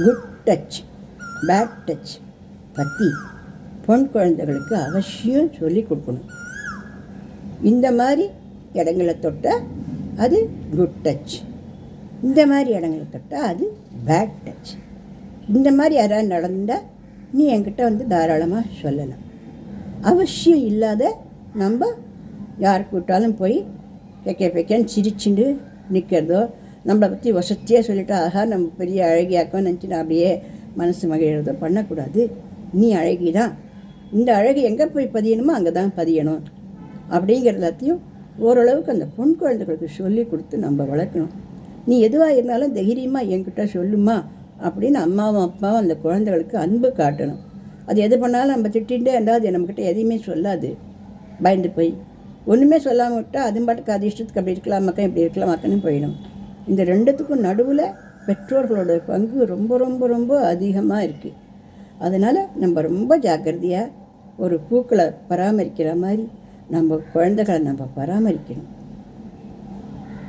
Good touch, bad touch பற்றி பொன் குழந்தைகளுக்கு அவசியம் சொல்லி கொடுக்கணும். இந்த மாதிரி இடங்களை தொட்டால் அது குட் டச், இந்த மாதிரி இடங்களை தொட்டால் அது பேட் டச். இந்த மாதிரி யாராவது நடந்தால் நீ என்கிட்ட வந்து தாராளமாக சொல்லலாம். அவசியம் இல்லாத நம்ம யார் கூட்டாலும் போய் பெக்கேன்னு சிரிச்சுண்டு நிற்கிறதோ, நம்மளை பற்றி வசதியாக சொல்லிவிட்டு ஆஹா நம்ம பெரிய அழகியாக்கோன்னு நினச்சி நான் அப்படியே மனசு மகிழ்கிறதோ பண்ணக்கூடாது. நீ அழகி தான், இந்த அழகு எங்கே போய் பதியணுமோ அங்கே தான் பதியணும் அப்படிங்கிற எல்லாத்தையும் ஓரளவுக்கு அந்த பொன் குழந்தைகளுக்கு சொல்லி கொடுத்து நம்ம வளர்க்கணும். நீ எதுவாக இருந்தாலும் தைரியமாக என்கிட்ட சொல்லுமா அப்படின்னு அம்மாவும் அப்பாவும் அந்த குழந்தைகளுக்கு அன்பு காட்டணும். அது எது பண்ணாலும் நம்ம திட்டிகிட்டே இருந்தால் அது நம்மக்கிட்ட எதையுமே சொல்லாது. பயந்து போய் ஒன்றுமே சொல்லாமல் விட்டால் அது பாட்டுக்கு அது இஷ்டத்துக்கு அப்படி இருக்கலாம் மக்கள் இப்படி இருக்கலாம் மக்கள்னு போயிடும். இந்த ரெண்டுத்துக்கும் நடுவில் பெற்றோர்களோட பங்கு ரொம்ப ரொம்ப ரொம்ப அதிகமாக இருக்குது. அதனால் நம்ம ரொம்ப ஜாக்கிரதையாக ஒரு பூக்களை பராமரிக்கிற மாதிரி நம்ம குழந்தைகளை நம்ம பராமரிக்கணும்.